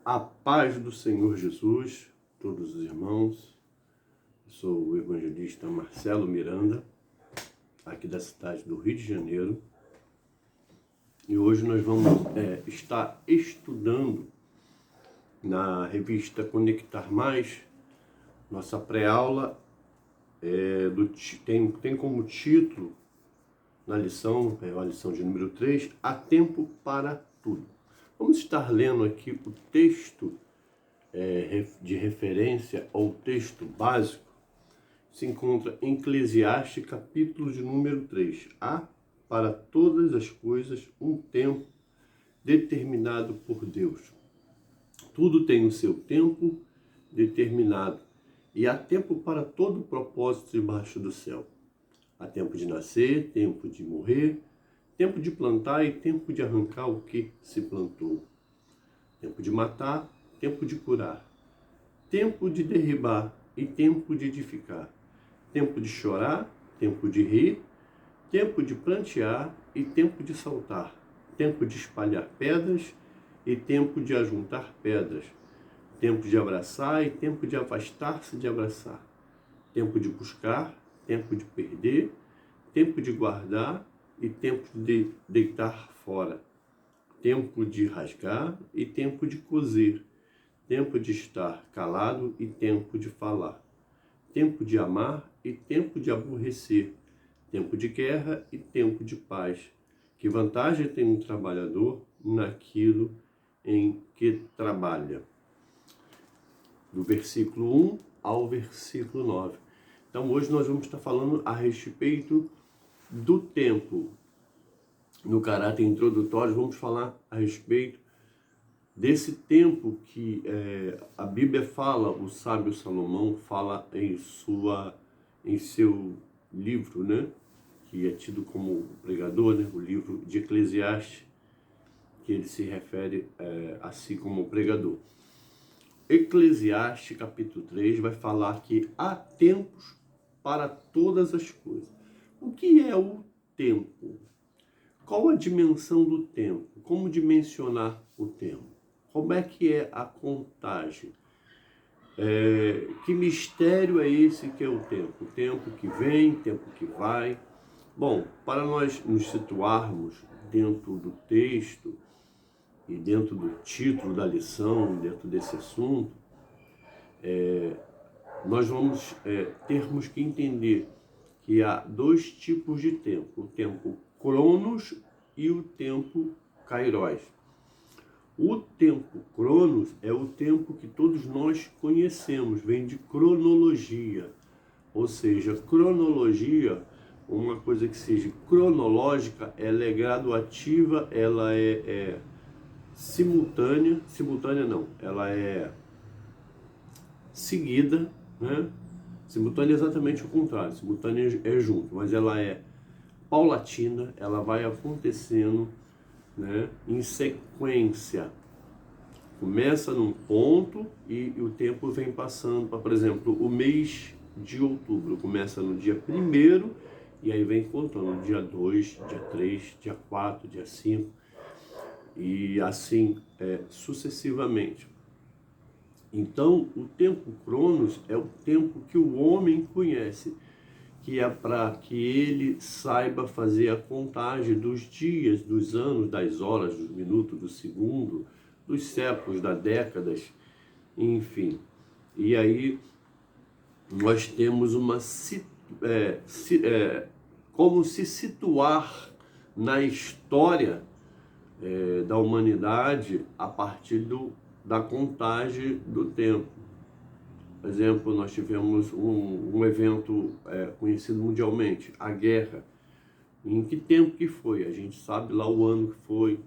A paz do Senhor Jesus, todos os irmãos. Eu sou o evangelista Marcelo Miranda, aqui da cidade do Rio de Janeiro. E hoje nós vamos estar estudando na revista Conectar Mais. Nossa pré-aula tem como título, na lição, a lição de número 3, Há Tempo para Tudo. Vamos estar lendo aqui o texto de referência, ou texto básico, se encontra em Eclesiastes, capítulo de número 3. Há para todas as coisas um tempo determinado por Deus. Tudo tem o seu tempo determinado, e há tempo para todo propósito debaixo do céu. Há tempo de nascer, tempo de morrer, tempo de plantar e tempo de arrancar o que se plantou. Tempo de matar, tempo de curar. Tempo de derribar e tempo de edificar. Tempo de chorar, tempo de rir. Tempo de plantear e tempo de saltar. Tempo de espalhar pedras e tempo de ajuntar pedras. Tempo de abraçar e tempo de afastar-se de abraçar. Tempo de buscar, tempo de perder. Tempo de guardar e tempo de deitar fora. Tempo de rasgar e tempo de coser. Tempo de estar calado e tempo de falar. Tempo de amar e tempo de aborrecer. Tempo de guerra e tempo de paz. Que vantagem tem um trabalhador naquilo em que trabalha? Do versículo 1 ao versículo 9. Então hoje nós vamos estar falando a respeito do tempo. No caráter introdutório, vamos falar a respeito desse tempo que a Bíblia fala, o sábio Salomão fala em seu livro, né? Que é tido como pregador, né? O livro de Eclesiastes, que ele se refere a si como pregador. Eclesiastes, capítulo 3, vai falar que há tempos para todas as coisas. O que é o tempo? Qual a dimensão do tempo? Como dimensionar o tempo? Como é que é a contagem? Que mistério é esse que é o tempo? O tempo que vem, tempo que vai. Bom, para nós nos situarmos dentro do texto e dentro do título da lição, dentro desse assunto, nós vamos termos que entender que há dois tipos de tempo: o tempo Cronos e o tempo Kairos. O tempo Cronos é o tempo que todos nós conhecemos, vem de cronologia. Ou seja, cronologia, uma coisa que seja cronológica, ela é graduativa, ela é simultânea não, ela é seguida, né? Simultânea é exatamente o contrário, simultânea é junto, mas ela é paulatina, ela vai acontecendo, né, em sequência. Começa num ponto e o tempo vem passando, por exemplo, o mês de outubro começa no dia 1º e aí vem contando dia 2, dia 3, dia 4, dia 5 e assim sucessivamente. Então, o tempo Cronos é o tempo que o homem conhece, que é para que ele saiba fazer a contagem dos dias, dos anos, das horas, dos minutos, do segundo, dos séculos, das décadas, enfim. E aí nós temos como se situar na história da humanidade a partir da contagem do tempo. Por exemplo, nós tivemos um evento conhecido mundialmente, a guerra. Em que tempo que foi? A gente sabe lá o ano que foi,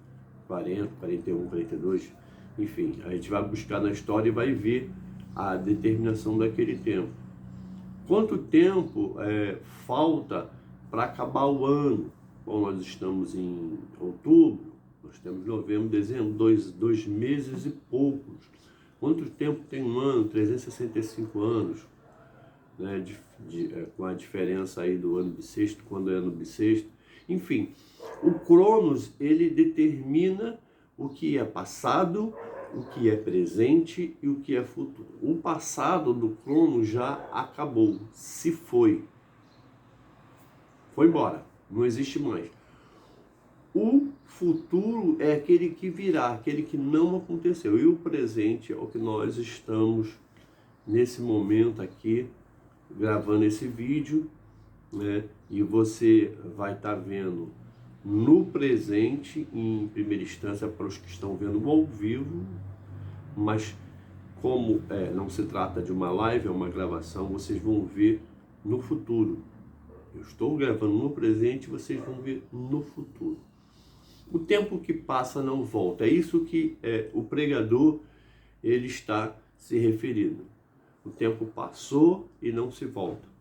40, 41, 42, enfim. A gente vai buscar na história e vai ver a determinação daquele tempo. Quanto tempo falta para acabar o ano? Bom, nós estamos em outubro, nós temos novembro, dezembro, dois meses e poucos. Quanto tempo tem um ano? 365 anos, né? Com a diferença aí do ano bissexto, quando é ano bissexto. Enfim, o Cronos, ele determina o que é passado, o que é presente e o que é futuro. O passado do Cronos já acabou, se foi. Foi embora, não existe mais. O futuro é aquele que virá, aquele que não aconteceu. E o presente é o que nós estamos, nesse momento aqui, gravando esse vídeo, né? E você vai estar vendo no presente, em primeira instância, para os que estão vendo ao vivo, mas como não se trata de uma live, é uma gravação, vocês vão ver no futuro. Eu estou gravando no presente, vocês vão ver no futuro. O tempo que passa não volta. É isso que o pregador ele está se referindo. O tempo passou e não se volta.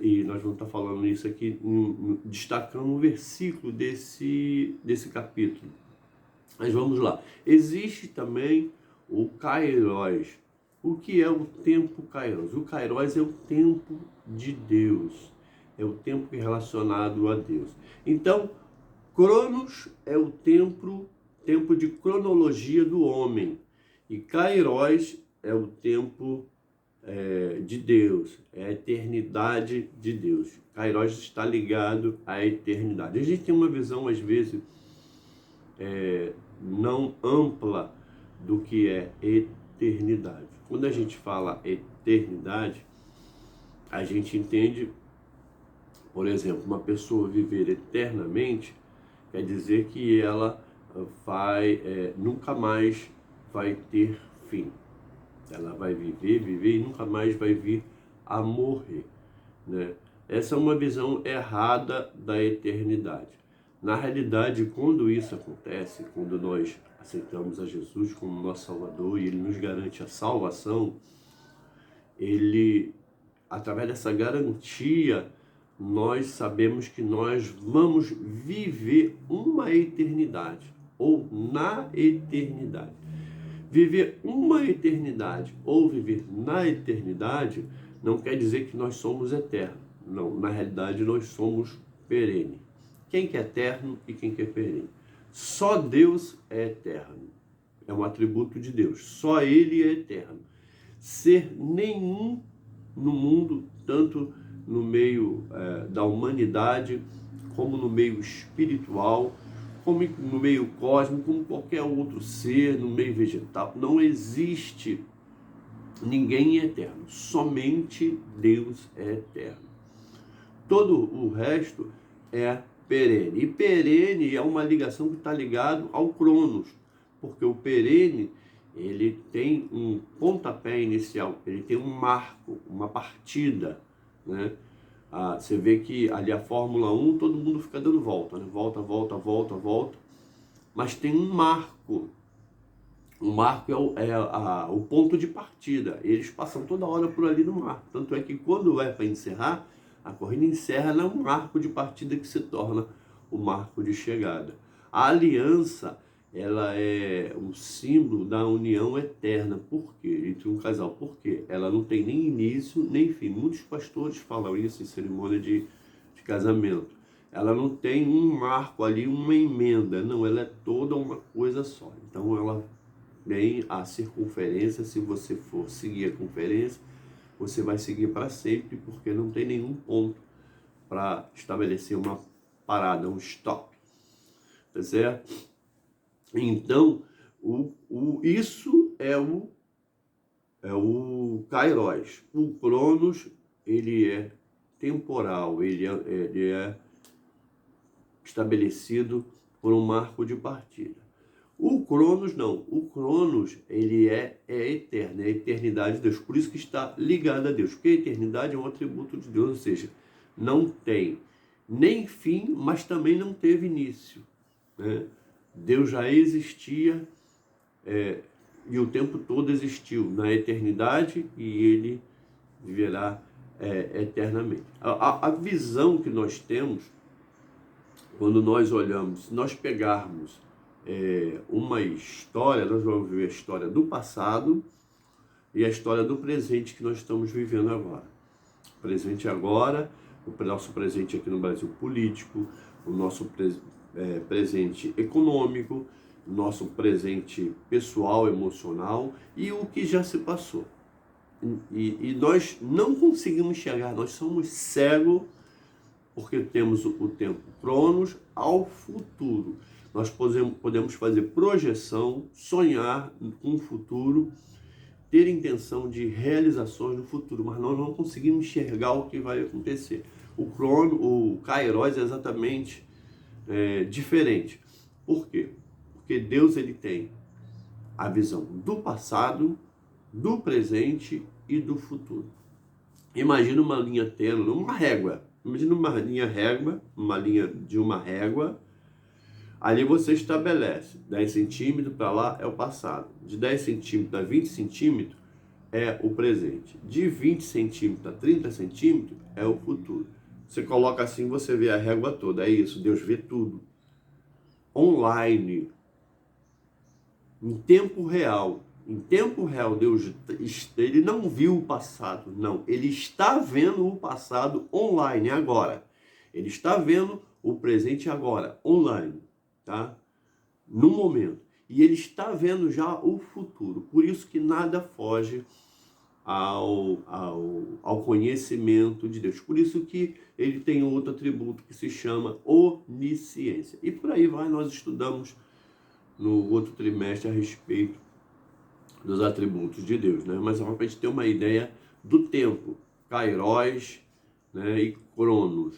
E nós vamos estar falando isso aqui, destacando um versículo desse capítulo. Mas vamos lá. Existe também o Kairos. O que é o tempo Kairos? O Kairos é o tempo de Deus. É o tempo relacionado a Deus. Então, Cronos é o tempo de cronologia do homem. E Kairos é o tempo de Deus, é a eternidade de Deus. Kairos está ligado à eternidade. A gente tem uma visão, às vezes, não ampla do que é eternidade. Quando a gente fala eternidade, a gente entende, por exemplo, uma pessoa viver eternamente, quer dizer que ela nunca mais vai ter fim. Ela vai viver e nunca mais vai vir a morrer, né? Essa é uma visão errada da eternidade. Na realidade, quando isso acontece, quando nós aceitamos a Jesus como nosso Salvador e Ele nos garante a salvação, através dessa garantia, nós sabemos que nós vamos viver uma eternidade, ou na eternidade. Viver uma eternidade ou viver na eternidade não quer dizer que nós somos eternos. Não, na realidade nós somos perene. Quem que é eterno e quem que é perene? Só Deus é eterno. É um atributo de Deus. Só Ele é eterno. Ser nenhum no mundo, tanto no meio da humanidade, como no meio espiritual, como no meio cósmico, como qualquer outro ser, no meio vegetal. Não existe ninguém eterno. Somente Deus é eterno. Todo o resto é perene. E perene é uma ligação que está ligado ao Cronos, porque o perene ele tem um pontapé inicial, ele tem um marco, uma partida, né? Você vê que ali a Fórmula 1 todo mundo fica dando volta, né? Volta, volta, volta, volta. Mas tem um marco. O marco é o ponto de partida. Eles passam toda hora por ali no marco. Tanto é que quando é para encerrar, a corrida encerra no marco de partida que se torna o marco de chegada. A aliança, ela é um símbolo da união eterna. Por quê? Entre um casal. Por quê? Ela não tem nem início nem fim. Muitos pastores falam isso em cerimônia de casamento. Ela não tem um marco ali, uma emenda. Não, ela é toda uma coisa só. Então ela tem a circunferência. Se você for seguir a conferência, você vai seguir para sempre, porque não tem nenhum ponto para estabelecer uma parada, um stop. Tá certo? Então, isso é o Kairos. O Cronos, ele é temporal, ele é estabelecido por um marco de partida. O Cronos não. O Cronos, ele é eterno, é a eternidade de Deus. Por isso que está ligado a Deus, porque a eternidade é um atributo de Deus, ou seja, não tem nem fim, mas também não teve início, né? Deus já existia e o tempo todo existiu na eternidade e Ele viverá eternamente. A visão que nós temos, quando nós olhamos, se nós pegarmos uma história, nós vamos ver a história do passado e a história do presente que nós estamos vivendo agora. O presente agora, o nosso presente aqui no Brasil político, o nosso presente econômico, nosso presente pessoal, emocional e o que já se passou. E nós não conseguimos enxergar, nós somos cegos porque temos o tempo cronos ao futuro. Nós podemos fazer projeção, sonhar com o futuro, ter intenção de realizações no futuro, mas nós não conseguimos enxergar o que vai acontecer. O Kairos é exatamente diferente. Por quê? Porque Deus ele tem a visão do passado, do presente e do futuro. Imagina uma linha tênue, uma régua. Imagina uma linha de uma régua. Ali você estabelece 10 centímetros para lá é o passado. De 10 centímetros a 20 centímetros é o presente. De 20 centímetros a 30 centímetros é o futuro. Você coloca assim, você vê a régua toda. É isso, Deus vê tudo. Online. Em tempo real. Em tempo real, Deus ele não viu o passado, não. Ele está vendo o passado online, agora. Ele está vendo o presente agora, online, tá? No momento. E ele está vendo já o futuro. Por isso que nada foge ao conhecimento de Deus. Por isso que ele tem outro atributo que se chama onisciência. E por aí vai, nós estudamos no outro trimestre a respeito dos atributos de Deus, né? Mas só para a gente ter uma ideia do tempo, Kairos, né? E Cronos.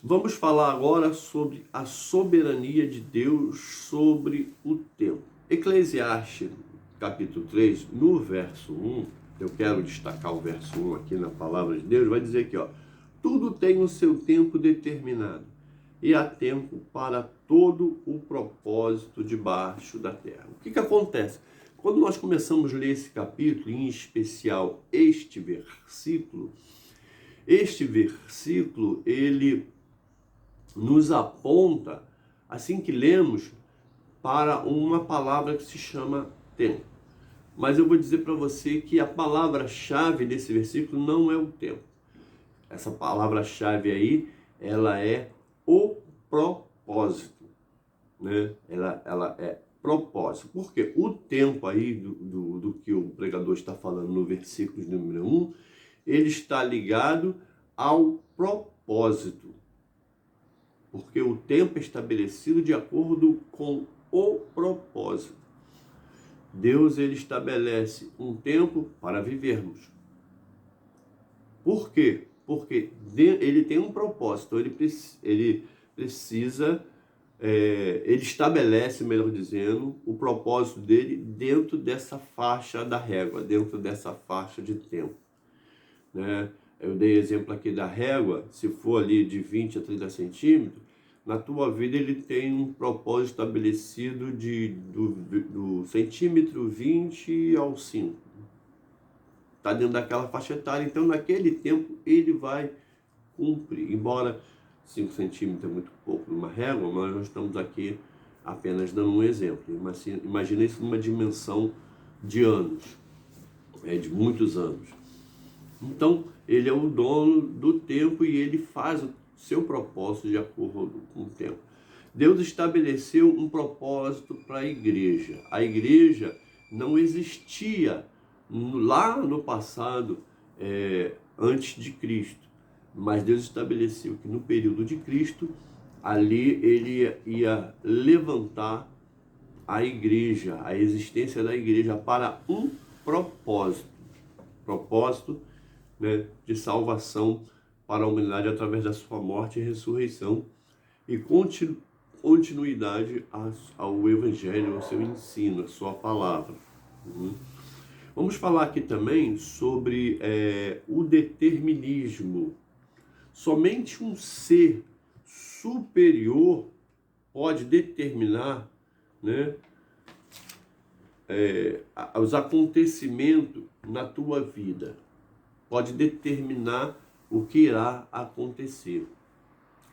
Vamos falar agora sobre a soberania de Deus sobre o tempo. Eclesiastes, capítulo 3, no verso 1, eu quero destacar o verso 1 aqui na palavra de Deus, vai dizer aqui, ó, tudo tem o seu tempo determinado, e há tempo para todo o propósito debaixo da terra. O que acontece? Quando nós começamos a ler esse capítulo, em especial este versículo, ele nos aponta, assim que lemos, para uma palavra que se chama tempo. Mas eu vou dizer para você que a palavra-chave desse versículo não é o tempo. Essa palavra-chave aí, ela é o propósito, né? Ela é propósito. Porque o tempo aí do que o pregador está falando no versículo número 1, ele está ligado ao propósito. Porque o tempo é estabelecido de acordo com o propósito. Deus ele estabelece um tempo para vivermos. Por quê? Porque ele tem um propósito, ele precisa, ele estabelece, melhor dizendo, o propósito dele dentro dessa faixa da régua, dentro dessa faixa de tempo, né? Eu dei exemplo aqui da régua, se for ali de 20 a 30 centímetros, na tua vida ele tem um propósito estabelecido do centímetro 20 ao 5. Está dentro daquela faixa etária, então naquele tempo ele vai cumprir. Embora 5 centímetros é muito pouco numa régua, mas nós estamos aqui apenas dando um exemplo. Imagina isso numa dimensão de anos, de muitos anos. Então, ele é o dono do tempo e ele faz o seu propósito de acordo com o tempo. Deus estabeleceu um propósito para a igreja. A igreja não existia lá no passado, antes de Cristo. Mas Deus estabeleceu que no período de Cristo, ali ele ia levantar a igreja, a existência da igreja para um propósito. Propósito, né, de salvação para a humanidade através da sua morte e ressurreição e continuidade ao Evangelho, ao seu ensino, a sua palavra. Vamos falar aqui também sobre o determinismo. Somente um ser superior pode determinar, né, os acontecimentos na tua vida. Pode determinar o que irá acontecer.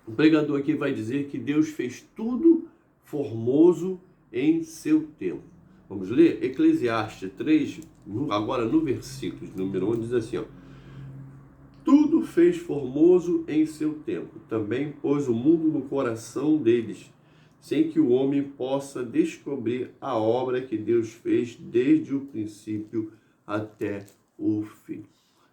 O pregador aqui vai dizer que Deus fez tudo formoso em seu tempo. Vamos ler? Eclesiastes 3, agora no versículo número 1, diz assim, ó, tudo fez formoso em seu tempo, também pôs o mundo no coração deles, sem que o homem possa descobrir a obra que Deus fez desde o princípio até o fim.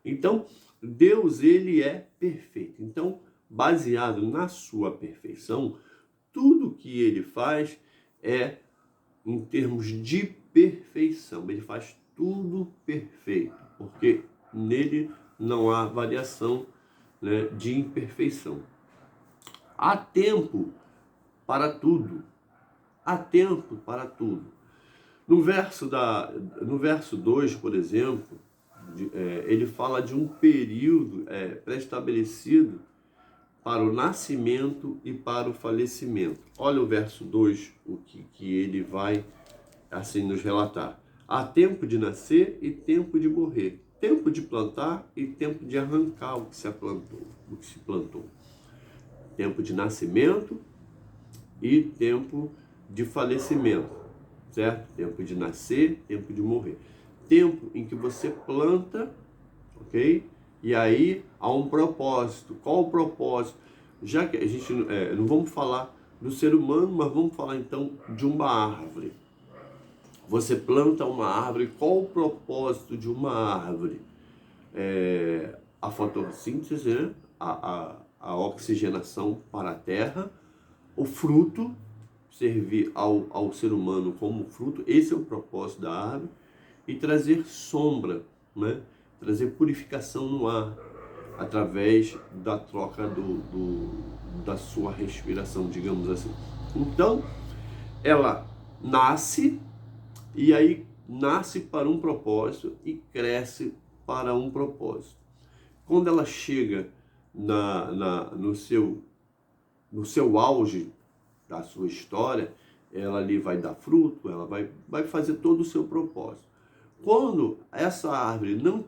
Então, Deus, ele é perfeito. Então, baseado na sua perfeição, tudo que ele faz é em termos de perfeição. Ele faz tudo perfeito, porque nele não há variação, né, de imperfeição. Há tempo para tudo. Há tempo para tudo. No verso 2, por exemplo, ele fala de um período pré-estabelecido para o nascimento e para o falecimento. Olha o verso 2, o que ele vai assim nos relatar. Há tempo de nascer e tempo de morrer. Tempo de plantar e tempo de arrancar o que se plantou. Tempo de nascimento e tempo de falecimento, certo? Tempo de nascer, tempo de morrer. Tempo em que você planta, ok? E aí há um propósito. Qual o propósito? Já que a gente não vamos falar do ser humano, mas vamos falar então de uma árvore. Você planta uma árvore, qual o propósito de uma árvore? A fotossíntese, né? a oxigenação para a terra, o fruto, servir ao ser humano como fruto, esse é o propósito da árvore, e trazer sombra, né? Trazer purificação no ar, através da troca da sua respiração, digamos assim. Então, ela nasce, e aí nasce para um propósito e cresce para um propósito. Quando ela chega no seu auge da sua história, ela ali vai dar fruto, ela vai fazer todo o seu propósito. Quando essa árvore não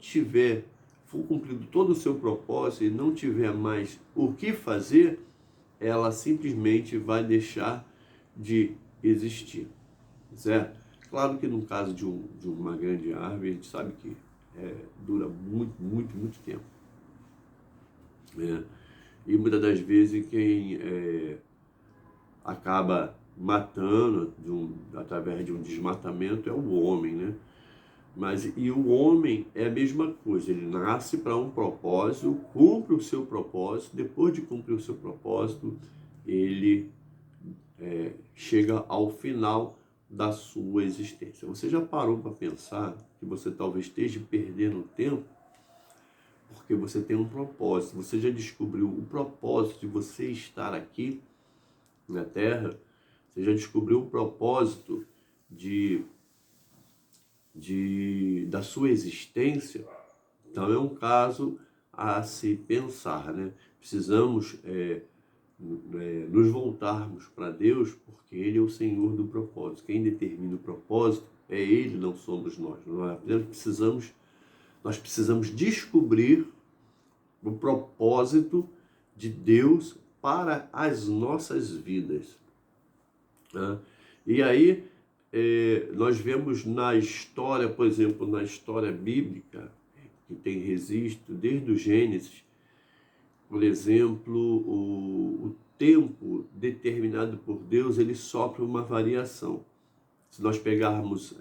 for cumprido todo o seu propósito e não tiver mais o que fazer, ela simplesmente vai deixar de existir, certo? Claro que no caso de uma grande árvore, a gente sabe que dura muito, muito, muito tempo. E muitas das vezes quem acaba matando através de um desmatamento é o homem, né? E o homem é a mesma coisa, ele nasce para um propósito, cumpre o seu propósito, depois de cumprir o seu propósito, ele chega ao final da sua existência. Você já parou para pensar que você talvez esteja perdendo tempo porque você tem um propósito? Você já descobriu o propósito de você estar aqui na Terra? Você já descobriu o propósito da sua existência? Então é um caso a se pensar, né? Precisamos nos voltarmos para Deus, porque Ele é o Senhor do propósito. Quem determina o propósito é Ele, não somos nós. Nós precisamos descobrir o propósito de Deus para as nossas vidas, né? E aí nós vemos na história, por exemplo, na história bíblica, que tem registro desde o Gênesis, por exemplo, o tempo determinado por Deus, ele sofre uma variação. Se nós pegarmos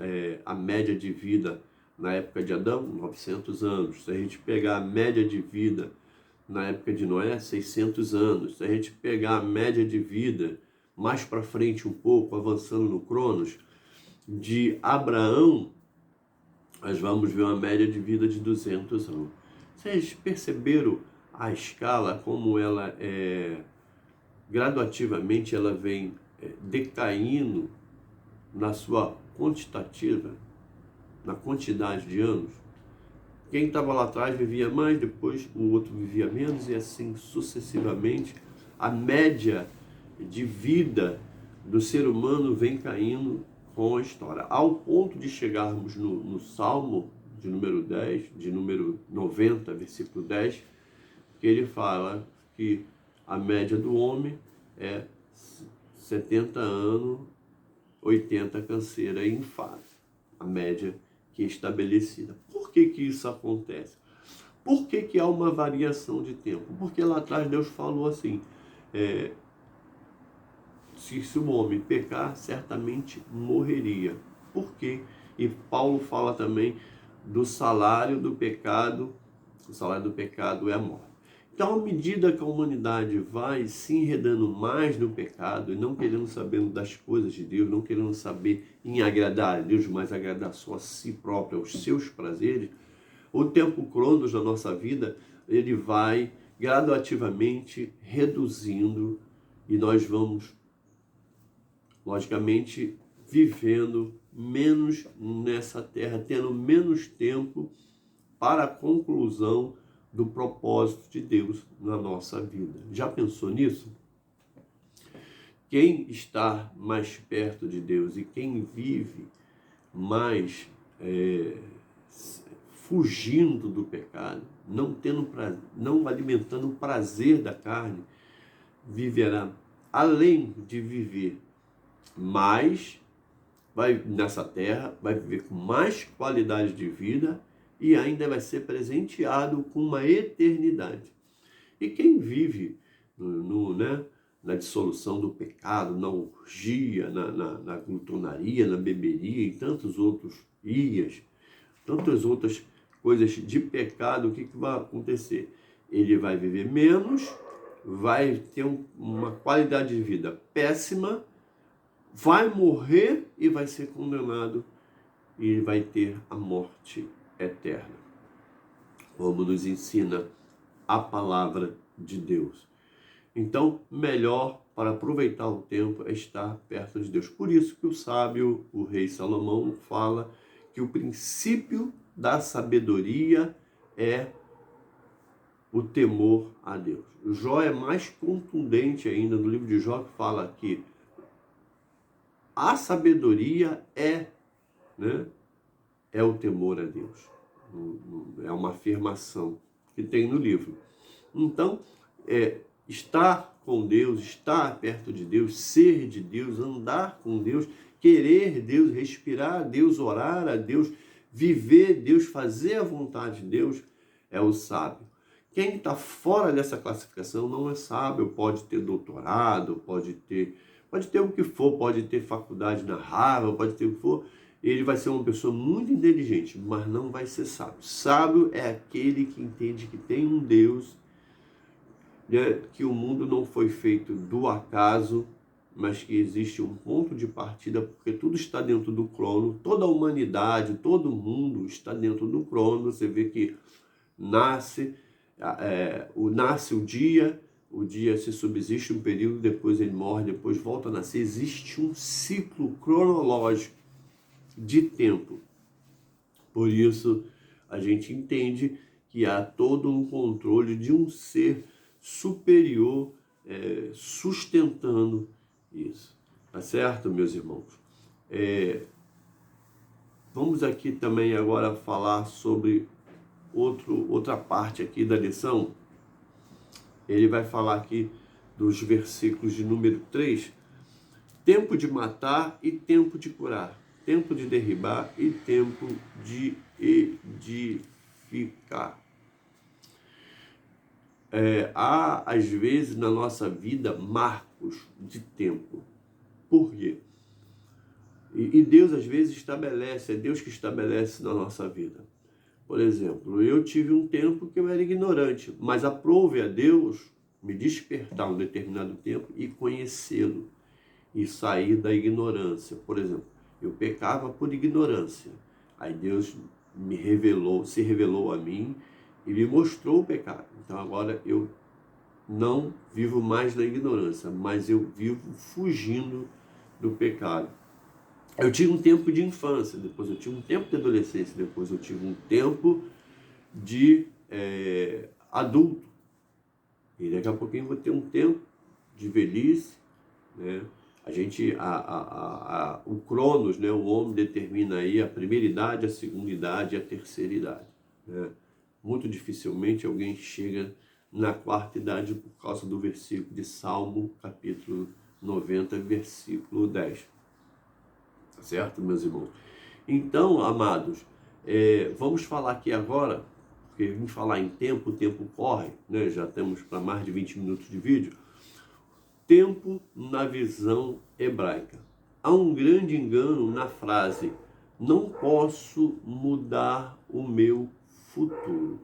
a média de vida na época de Adão, 900 anos. Se a gente pegar a média de vida na época de Noé, 600 anos. Se a gente pegar a média de vida mais para frente um pouco, avançando no Cronos, de Abraão, nós vamos ver uma média de vida de 200 anos. Vocês perceberam a escala, como ela graduativamente ela vem decaindo na sua quantitativa, na quantidade de anos? Quem estava lá atrás vivia mais, depois o outro vivia menos, e assim sucessivamente. A média de vida do ser humano vem caindo com a história, ao ponto de chegarmos no Salmo de número 10, de número 90, versículo 10, que ele fala que a média do homem é 70 anos, 80 canseira e enfado. A média que é estabelecida. Por que isso acontece? Por que há uma variação de tempo? Porque lá atrás Deus falou assim, se o homem pecar, certamente morreria. Por quê? E Paulo fala também do salário do pecado. O salário do pecado é a morte. Então, à medida que a humanidade vai se enredando mais no pecado e não querendo saber das coisas de Deus, não querendo saber em agradar a Deus, mas agradar só a si próprio, aos seus prazeres, o tempo cronos da nossa vida, ele vai gradativamente reduzindo e nós vamos, logicamente, vivendo menos nessa terra, tendo menos tempo para a conclusão do propósito de Deus na nossa vida. Já pensou nisso? Quem está mais perto de Deus e quem vive mais fugindo do pecado, não alimentando o prazer da carne, viverá, além de viver mais, vai nessa terra, vai viver com mais qualidade de vida e ainda vai ser presenteado com uma eternidade. E quem vive na dissolução do pecado, na orgia, na glutonaria, na beberia e tantos outros tantas outras coisas de pecado, o que vai acontecer? Ele vai viver menos, vai ter uma qualidade de vida péssima, vai morrer e vai ser condenado e vai ter a morte eterna, como nos ensina a palavra de Deus. Então, melhor para aproveitar o tempo é estar perto de Deus. Por isso que o sábio, o rei Salomão, fala que o princípio da sabedoria é o temor a Deus. Jó é mais contundente ainda no livro de Jó, que fala que a sabedoria é o temor a Deus. É uma afirmação que tem no livro. Então, estar com Deus, estar perto de Deus, ser de Deus, andar com Deus, querer Deus, respirar a Deus, orar a Deus, viver Deus, fazer a vontade de Deus, é o sábio. Quem está fora dessa classificação não é sábio, pode ter doutorado, pode ter o que for, pode ter faculdade na Harvard, pode ter o que for, ele vai ser uma pessoa muito inteligente, mas não vai ser sábio. Sábio é aquele que entende que tem um Deus, que o mundo não foi feito do acaso, mas que existe um ponto de partida, porque tudo está dentro do crono, toda a humanidade, todo mundo está dentro do crono. Você vê que nasce o dia se subsiste um período, depois ele morre, depois volta a nascer. Existe um ciclo cronológico de tempo. Por isso, a gente entende que há todo um controle de um ser superior sustentando isso. Tá certo, meus irmãos? Vamos aqui também agora falar sobre outra parte aqui da lição. Ele vai falar aqui dos versículos de número 3, tempo de matar e tempo de curar, tempo de derribar e tempo de edificar. Há, às vezes, na nossa vida, marcos de tempo. Por quê? E Deus, às vezes, estabelece, é Deus que estabelece na nossa vida. Por exemplo, eu tive um tempo que eu era ignorante, mas aprove a Deus me despertar um determinado tempo e conhecê-lo e sair da ignorância. Por exemplo, eu pecava por ignorância. Aí Deus se revelou a mim e me mostrou o pecado. Então agora eu não vivo mais na ignorância, mas eu vivo fugindo do pecado. Eu tive um tempo de infância, depois eu tive um tempo de adolescência, depois eu tive um tempo de adulto. E daqui a pouquinho eu vou ter um tempo de velhice, né? O Cronos, né? O homem determina aí a primeira idade, a segunda idade e a terceira idade, né? Muito dificilmente alguém chega na quarta idade por causa do versículo de Salmo, capítulo 90, versículo 10. Tá certo, meus irmãos? Então, amados, vamos falar aqui agora, porque vamos falar em tempo, o tempo corre, né? Já temos para mais de 20 minutos de vídeo. tempo na visão hebraica. Há um grande engano na frase: não posso mudar o meu futuro.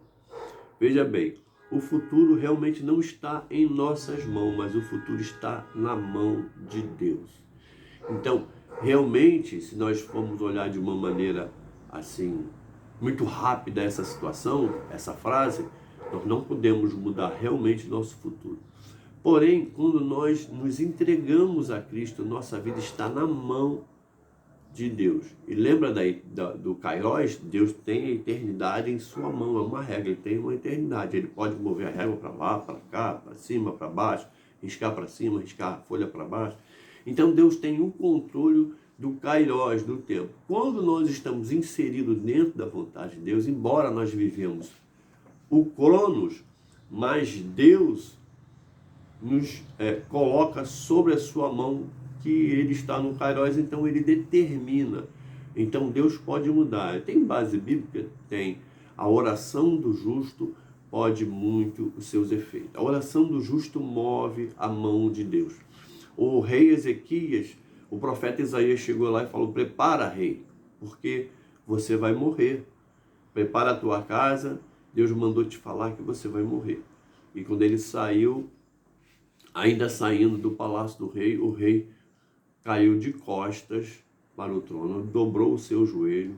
Veja bem, o futuro realmente não está em nossas mãos, mas o futuro está na mão de Deus. Então, realmente, se nós formos olhar de uma maneira assim, muito rápida essa situação, essa frase, nós não podemos mudar realmente nosso futuro. Porém, quando nós nos entregamos a Cristo, nossa vida está na mão de Deus. E lembra do Kairos? Deus tem a eternidade em sua mão, é uma regra, ele tem uma eternidade. Ele pode mover a régua para lá, para cá, para cima, para baixo, riscar para cima, riscar a folha para baixo. Então Deus tem o controle do Kairos, do tempo. Quando nós estamos inseridos dentro da vontade de Deus, embora nós vivemos o Cronos, mas Deus nos coloca sobre a sua mão que ele está no Kairos, então ele determina. Então Deus pode mudar. Tem base bíblica? Tem. A oração do justo pode muito os seus efeitos. A oração do justo move a mão de Deus. O rei Ezequias, o profeta Isaías chegou lá e falou: prepara, rei, porque você vai morrer. Prepara a tua casa, Deus mandou te falar que você vai morrer. E quando ele saiu, ainda saindo do palácio do rei, o rei caiu de costas para o trono, dobrou o seu joelho,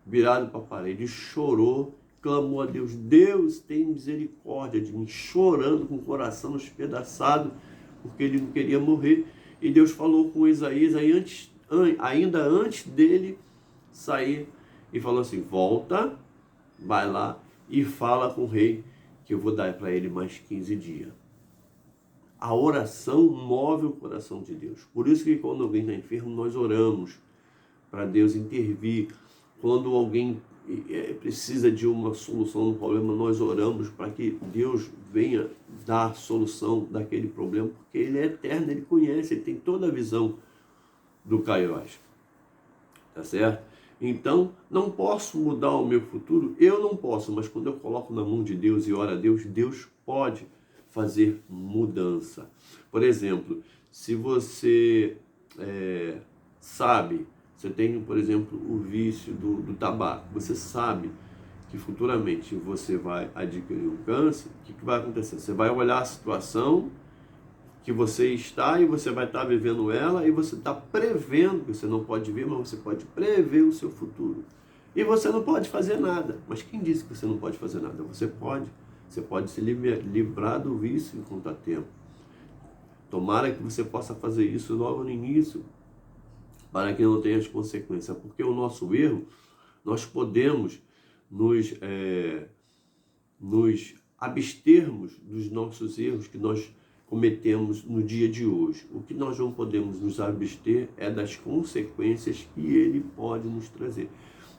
virado para a parede, chorou, clamou a Deus: Deus, tem misericórdia de mim, chorando com o coração espedaçado, porque ele não queria morrer. E Deus falou com Isaías, ainda antes dele sair, e falou assim: volta, vai lá e fala com o rei, que eu vou dar para ele mais 15 dias. A oração move o coração de Deus. Por isso que quando alguém está enfermo, nós oramos para Deus intervir. Quando alguém precisa de uma solução no problema, nós oramos para que Deus venha dar a solução daquele problema, porque Ele é eterno, Ele conhece, Ele tem toda a visão do Kairos. Tá certo? Então, não posso mudar o meu futuro? Eu não posso, mas quando eu coloco na mão de Deus e oro a Deus, Deus pode fazer mudança. Por exemplo, se você sabe, você tem, por exemplo, o vício do tabaco, você sabe que futuramente você vai adquirir um câncer, o que vai acontecer? Você vai olhar a situação que você está e você vai estar vivendo ela e você está prevendo, que você não pode ver, mas você pode prever o seu futuro. E você não pode fazer nada. Mas quem disse que você não pode fazer nada? Você pode. Você pode se livrar do vício enquanto há tempo. Tomara que você possa fazer isso logo no início, para que não tenha as consequências. Porque o nosso erro, nós podemos nos abstermos dos nossos erros que nós cometemos no dia de hoje. O que nós não podemos nos abster é das consequências que ele pode nos trazer.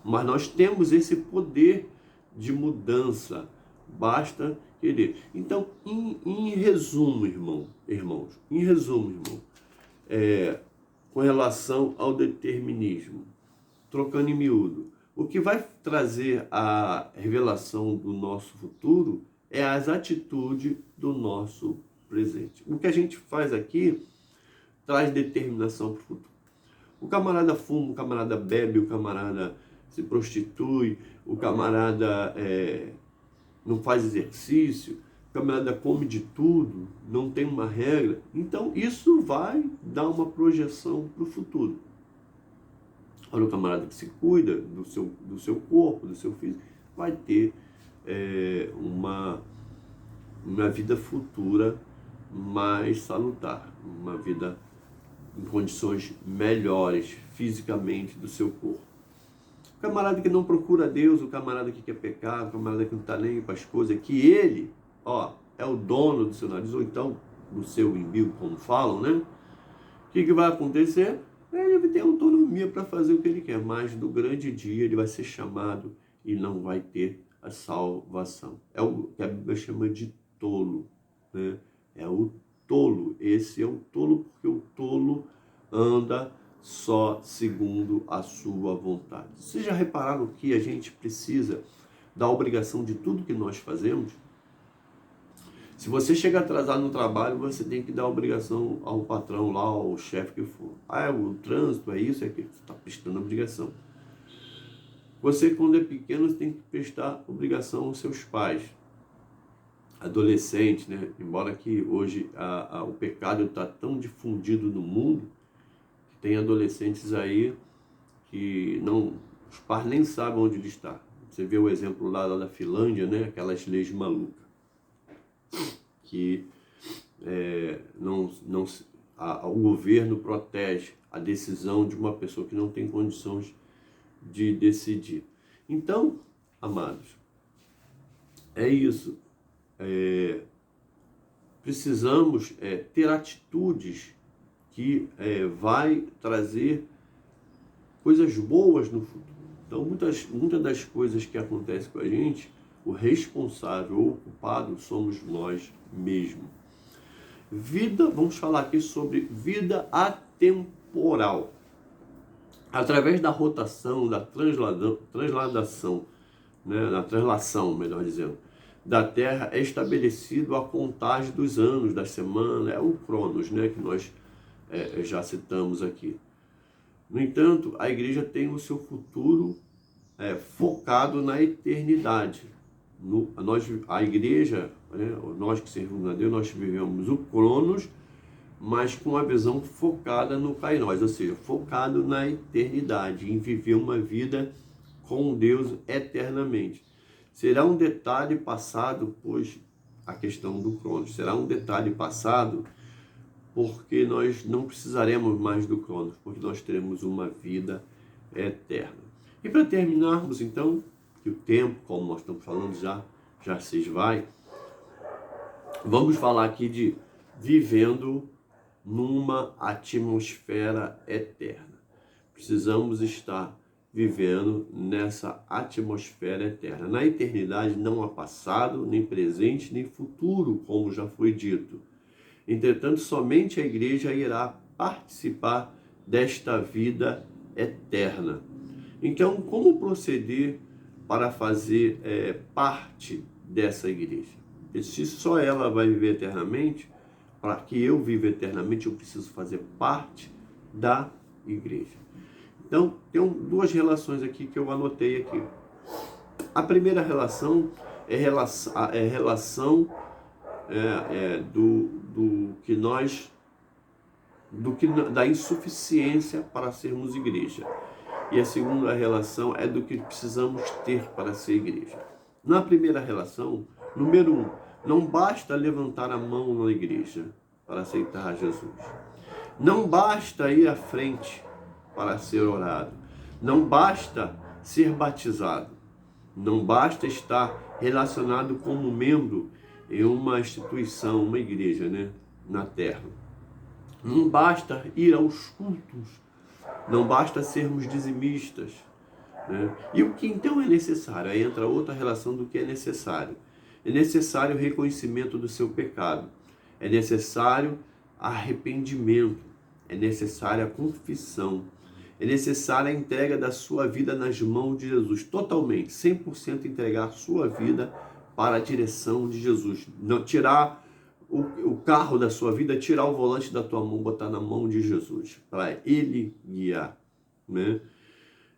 Mas nós temos esse poder de mudança. Basta querer. Então, em resumo, irmãos, com relação ao determinismo, trocando em miúdo, o que vai trazer a revelação do nosso futuro é as atitudes do nosso presente. O que a gente faz aqui traz determinação para o futuro. O camarada fuma, o camarada bebe, o camarada se prostitui, o camarada não faz exercício, o camarada come de tudo, não tem uma regra. Então isso vai dar uma projeção para o futuro. Olha, o camarada que se cuida do seu corpo, do seu físico, vai ter uma vida futura mais salutar, uma vida em condições melhores fisicamente do seu corpo. O camarada que não procura Deus, o camarada que quer pecar, o camarada que não está nem para as coisas, que ele, é o dono do seu nariz, ou então do seu umbigo, como falam, né? O que vai acontecer? Ele vai ter autonomia para fazer o que ele quer, mas no grande dia ele vai ser chamado e não vai ter a salvação. É o que a Bíblia chama de tolo, né? É o tolo. Esse é o tolo, porque o tolo anda só segundo a sua vontade. Vocês já repararam que a gente precisa da obrigação de tudo que nós fazemos? Se você chega atrasado no trabalho, você tem que dar obrigação ao patrão lá, ao chefe que for. Ah, o trânsito, é isso, é aquilo. Você está prestando obrigação. Você, quando é pequeno, você tem que prestar obrigação aos seus pais. Adolescente, né? Embora que hoje o pecado está tão difundido no mundo, que tem adolescentes aí que não, os pais nem sabem onde ele está. Você vê o exemplo lá da Finlândia, né? Aquelas leis malucas, que o governo protege a decisão de uma pessoa que não tem condições de decidir. Então, amados, é isso. Precisamos ter atitudes que vai trazer coisas boas no futuro. Então, muitas das coisas que acontecem com a gente, o responsável ou o culpado somos nós mesmos. Vamos falar aqui sobre vida atemporal. Através da rotação, da transladação, né, da translação, melhor dizendo, da Terra é estabelecido a contagem dos anos, das semanas, é o Cronos, né, que nós já citamos aqui. No entanto, a igreja tem o seu futuro focado na eternidade. A igreja, né, nós que servimos a Deus, nós vivemos o Cronos, mas com a visão focada no Kairos, ou seja, focado na eternidade, em viver uma vida com Deus eternamente. Será um detalhe passado, pois a questão do Cronos, será um detalhe passado, porque nós não precisaremos mais do Cronos, porque nós teremos uma vida eterna. E para terminarmos, então, que o tempo, como nós estamos falando, já se esvai, vamos falar aqui de vivendo numa atmosfera eterna. Precisamos estar vivendo nessa atmosfera eterna. Na eternidade não há passado, nem presente, nem futuro, como já foi dito. Entretanto, somente a igreja irá participar desta vida eterna. Então, como proceder para fazer parte dessa igreja? E se só ela vai viver eternamente, para que eu viva eternamente, eu preciso fazer parte da igreja. Então, tem duas relações aqui que eu anotei aqui. A primeira relação é relação da insuficiência para sermos igreja. E a segunda relação é do que precisamos ter para ser igreja. Na primeira relação, número 1, não basta levantar a mão na igreja para aceitar Jesus. Não basta ir à frente para ser orado. Não basta ser batizado. Não basta estar relacionado como membro em uma instituição, uma igreja, né, na terra. Não basta ir aos cultos. Não basta sermos dizimistas, né? E o que então é necessário? Aí entra outra relação do que é necessário. É necessário o reconhecimento do seu pecado. É necessário arrependimento. É necessária a confissão. É necessária a entrega da sua vida nas mãos de Jesus. Totalmente, 100% entregar a sua vida para a direção de Jesus. Não tirar o carro da sua vida, tirar o volante da tua mão, botar na mão de Jesus, para Ele guiar, né?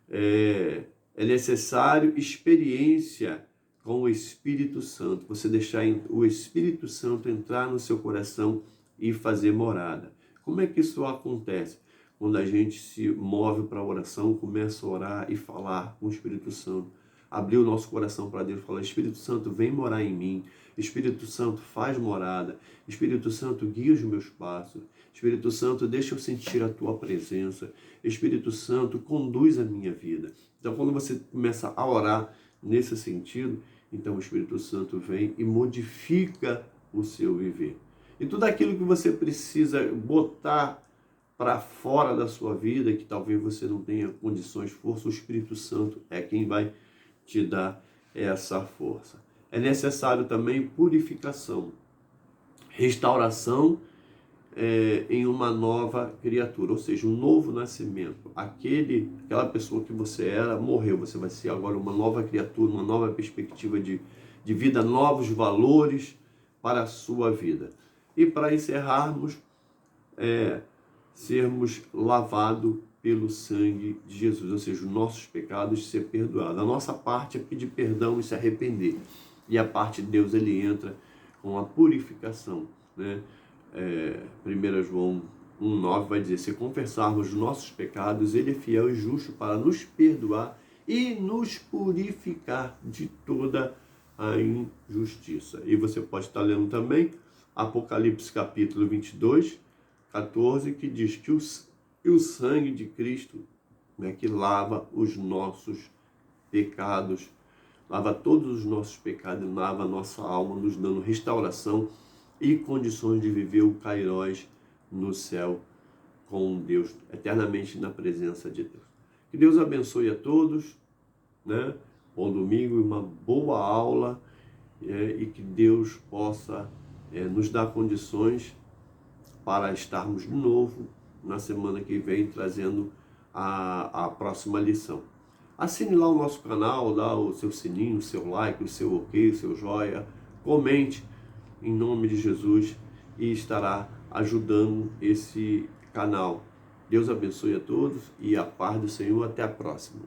É necessário experiência com o Espírito Santo, você deixar o Espírito Santo entrar no seu coração e fazer morada. Como é que isso acontece? Quando a gente se move para a oração, começa a orar e falar com o Espírito Santo, abrir o nosso coração para Deus, falar: Espírito Santo, vem morar em mim. Espírito Santo, faz morada. Espírito Santo, guia os meus passos. Espírito Santo, deixa eu sentir a tua presença. Espírito Santo, conduz a minha vida. Então, quando você começa a orar nesse sentido, então o Espírito Santo vem e modifica o seu viver. E tudo aquilo que você precisa botar para fora da sua vida, que talvez você não tenha condições, força, o Espírito Santo é quem vai te dar essa força. É necessário também purificação, restauração em uma nova criatura, ou seja, um novo nascimento. Aquela pessoa que você era morreu, você vai ser agora uma nova criatura, uma nova perspectiva de vida, novos valores, para a sua vida. E para encerrarmos, sermos lavados pelo sangue de Jesus, ou seja, os nossos pecados ser perdoados. A nossa parte é pedir perdão e se arrepender. E a parte de Deus, ele entra com a purificação, né? 1 João 1,9 vai dizer, se confessarmos os nossos pecados, ele é fiel e justo para nos perdoar e nos purificar de toda a injustiça. E você pode estar lendo também Apocalipse capítulo 22, 14, que diz que o sangue de Cristo, né, que lava os nossos pecados, lava todos os nossos pecados, lava a nossa alma, nos dando restauração e condições de viver o Kairós no céu com Deus, eternamente na presença de Deus. Que Deus abençoe a todos, né? Bom domingo e uma boa aula, e que Deus possa nos dar condições para estarmos de novo na semana que vem trazendo a próxima lição. Assine lá o nosso canal, dá o seu sininho, o seu like, o seu ok, o seu joia, comente em nome de Jesus e estará ajudando esse canal. Deus abençoe a todos e a paz do Senhor. Até a próxima.